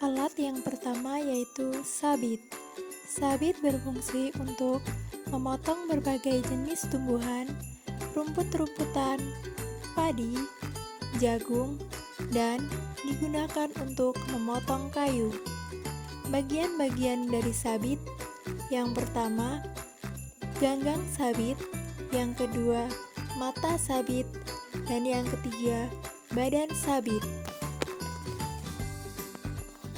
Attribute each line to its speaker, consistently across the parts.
Speaker 1: Alat yang pertama yaitu sabit. Sabit berfungsi untuk memotong berbagai jenis tumbuhan, rumput-rumputan, padi, jagung, dan digunakan untuk memotong kayu. Bagian-bagian dari sabit: yang pertama, ganggang sabit; yang kedua, mata sabit; dan yang ketiga, badan sabit.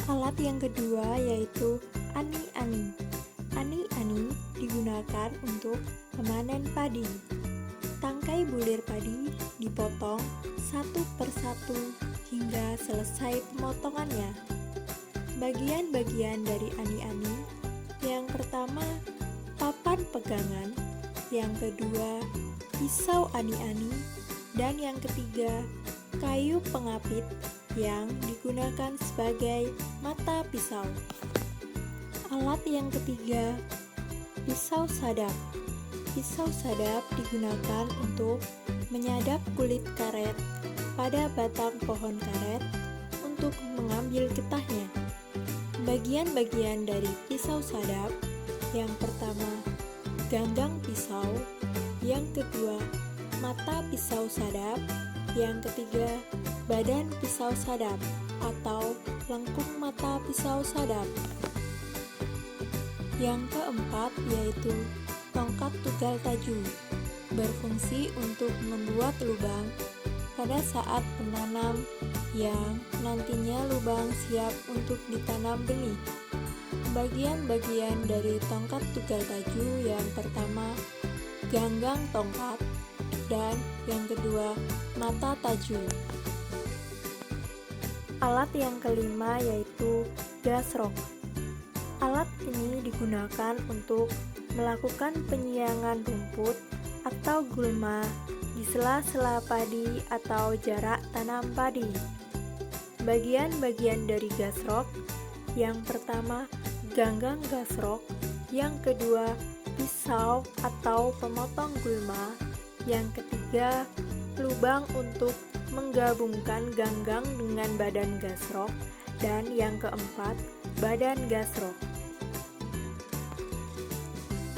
Speaker 1: Alat yang kedua yaitu ani-ani. Ani-ani digunakan untuk memanen padi. Tangkai bulir padi dipotong satu persatu hingga selesai pemotongannya. Bagian-bagian dari ani-ani: yang pertama, papan pegangan; yang kedua, pisau ani-ani; dan yang ketiga, kayu pengapit yang digunakan sebagai mata pisau. Alat yang ketiga, pisau sadap. Pisau sadap digunakan untuk menyadap kulit karet pada batang pohon karet untuk mengambil getahnya. Bagian-bagian dari pisau sadap: yang pertama, ganggang pisau; yang kedua, mata pisau sadap; yang ketiga, badan pisau sadap atau lengkung mata pisau sadap. Yang keempat yaitu tongkat tugal taju, berfungsi untuk membuat lubang pada saat menanam yang nantinya lubang siap untuk ditanam benih. Bagian-bagian dari tongkat tugal taju: yang pertama, ganggang tongkat; dan yang kedua, mata taju. Alat yang kelima yaitu gasrok. Alat ini digunakan untuk melakukan penyiangan rumput atau gulma di sela-sela padi atau jarak tanam padi. Bagian-bagian dari gasrok: yang pertama, ganggang gasrok; yang kedua, pisau atau pemotong gulma; yang ketiga, lubang untuk menggabungkan ganggang dengan badan gasrok; dan yang keempat, badan gasrok.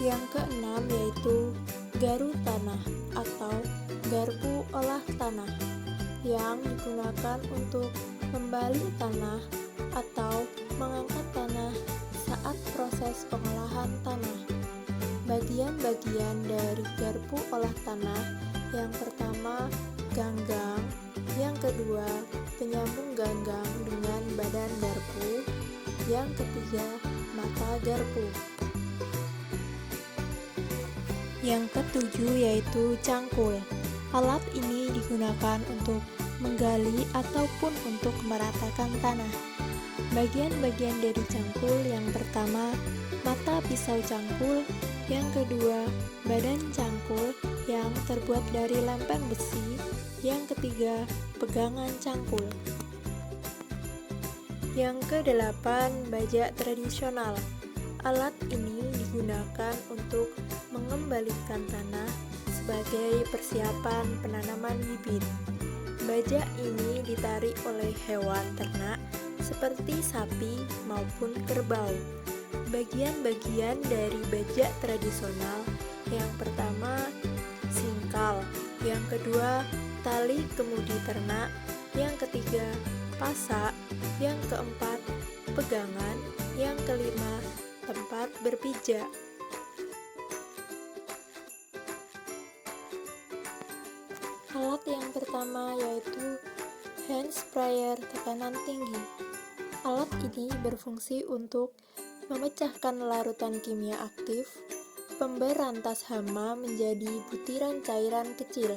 Speaker 1: Yang keenam yaitu garu tanah atau garpu olah tanah, yang digunakan untuk membalik tanah atau mengangkat tanah saat proses pengolahan tanah. Bagian-bagian dari garpu olah tanah: yang pertama, ganggang; yang kedua, penyambung ganggang dengan badan garpu; yang ketiga, mata garpu. Yang ketujuh yaitu cangkul. Alat ini digunakan untuk menggali ataupun untuk meratakan tanah. Bagian-bagian dari cangkul: yang pertama, mata pisau cangkul; yang kedua, badan cangkul yang terbuat dari lempeng besi; yang ketiga, pegangan cangkul. Yang kedelapan, bajak tradisional. Alat ini digunakan untuk mengembalikan tanah sebagai persiapan penanaman bibit. Bajak ini ditarik oleh hewan ternak seperti sapi maupun kerbau. Bagian-bagian dari bajak tradisional: yang pertama, singkal; yang kedua, tali kemudi ternak; yang ketiga, pasak; yang keempat, pegangan; yang kelima, tempat berpijak. Alat yang pertama yaitu hand sprayer tekanan tinggi. Alat ini berfungsi untuk memecahkan larutan kimia aktif, pemberantas hama menjadi butiran cairan kecil.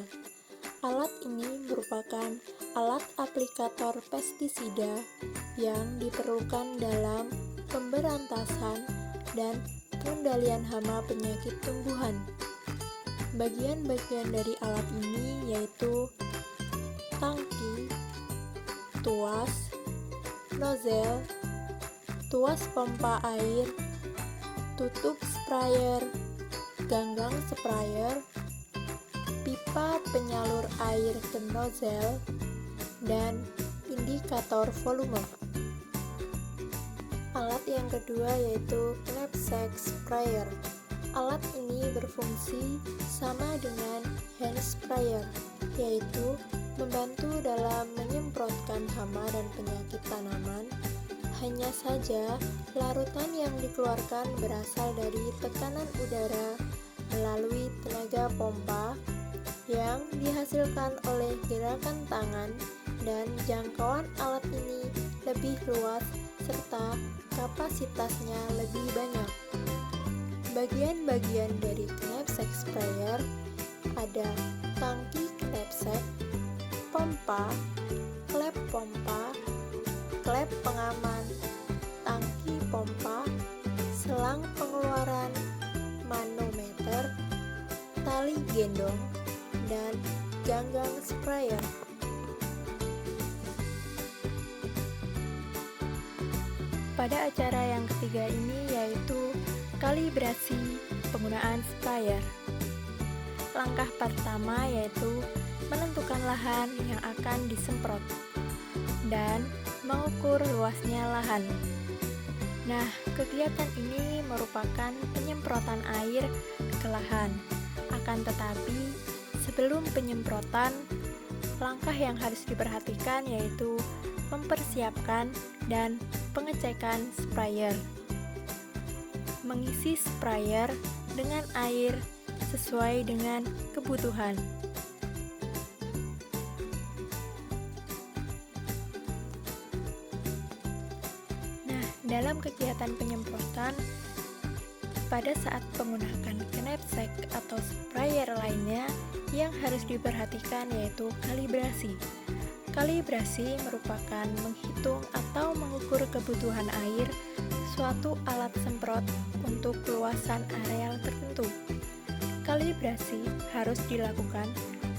Speaker 1: Alat ini merupakan alat aplikator pestisida yang diperlukan dalam pemberantasan dan pengendalian hama penyakit tumbuhan. Bagian-bagian dari alat ini yaitu tangki, tuas, nozzle, tuas pompa air, tutup sprayer, ganggang sprayer, pipa penyalur air ke nozzle, dan indikator volume. Alat yang kedua yaitu knapsack sprayer. Alat ini berfungsi sama dengan hand sprayer, yaitu membantu dalam menyemprotkan hama dan penyakit tanaman. Hanya saja, larutan yang dikeluarkan berasal dari tekanan udara melalui tenaga pompa yang dihasilkan oleh gerakan tangan, dan jangkauan alat ini lebih luas serta kapasitasnya lebih banyak. Bagian-bagian dari knapsack sprayer ada tangki knapsack, pompa, klep pengaman, tangki pompa, selang pengeluaran, manometer, tali gendong, dan ganggang sprayer. Pada acara yang ketiga ini yaitu kalibrasi penggunaan sprayer. Langkah pertama yaitu menentukan lahan yang akan disemprot dan mengukur luasnya lahan. Nah, kegiatan ini merupakan penyemprotan air ke lahan. Akan tetapi, sebelum penyemprotan, langkah yang harus diperhatikan yaitu mempersiapkan dan pengecekan sprayer. Mengisi sprayer dengan air sesuai dengan kebutuhan. Nah, dalam kegiatan penyemprotan, pada saat menggunakan knapsack atau sprayer lainnya, yang harus diperhatikan yaitu kalibrasi. Kalibrasi merupakan menghitung atau mengukur kebutuhan air suatu alat semprot untuk luasan areal tertentu. Kalibrasi harus dilakukan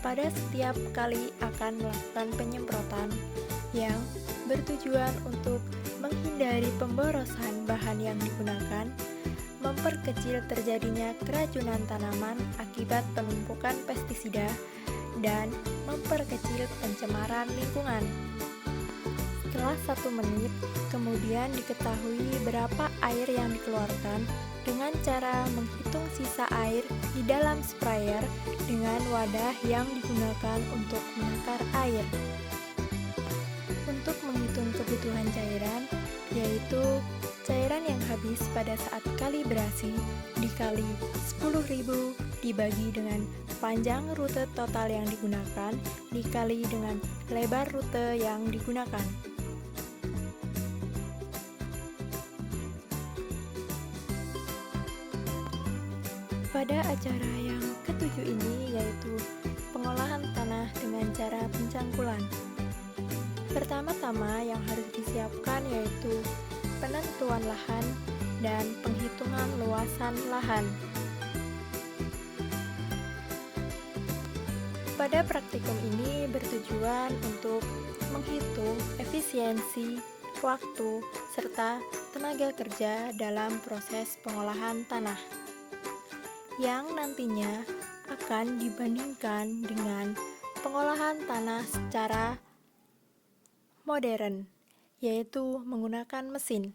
Speaker 1: pada setiap kali akan melakukan penyemprotan yang bertujuan untuk menghindari pemborosan bahan yang digunakan, memperkecil terjadinya keracunan tanaman akibat penumpukan pestisida, dan memperkecil pencemaran lingkungan. Setelah 1 menit, kemudian diketahui berapa air yang dikeluarkan dengan cara menghitung sisa air di dalam sprayer dengan wadah yang digunakan untuk menakar air. Untuk menghitung kebutuhan cairan, yaitu cairan yang habis pada saat kalibrasi dikali 10.000 dibagi dengan panjang rute total yang digunakan dikali dengan lebar rute yang digunakan. Pada acara yang ketujuh ini yaitu pengolahan tanah dengan cara pencangkulan. Pertama-tama yang harus disiapkan yaitu penentuan lahan dan penghitungan luasan lahan. Pada praktikum ini bertujuan untuk menghitung efisiensi, waktu, serta tenaga kerja dalam proses pengolahan tanah, yang nantinya akan dibandingkan dengan pengolahan tanah secara modern, yaitu menggunakan mesin.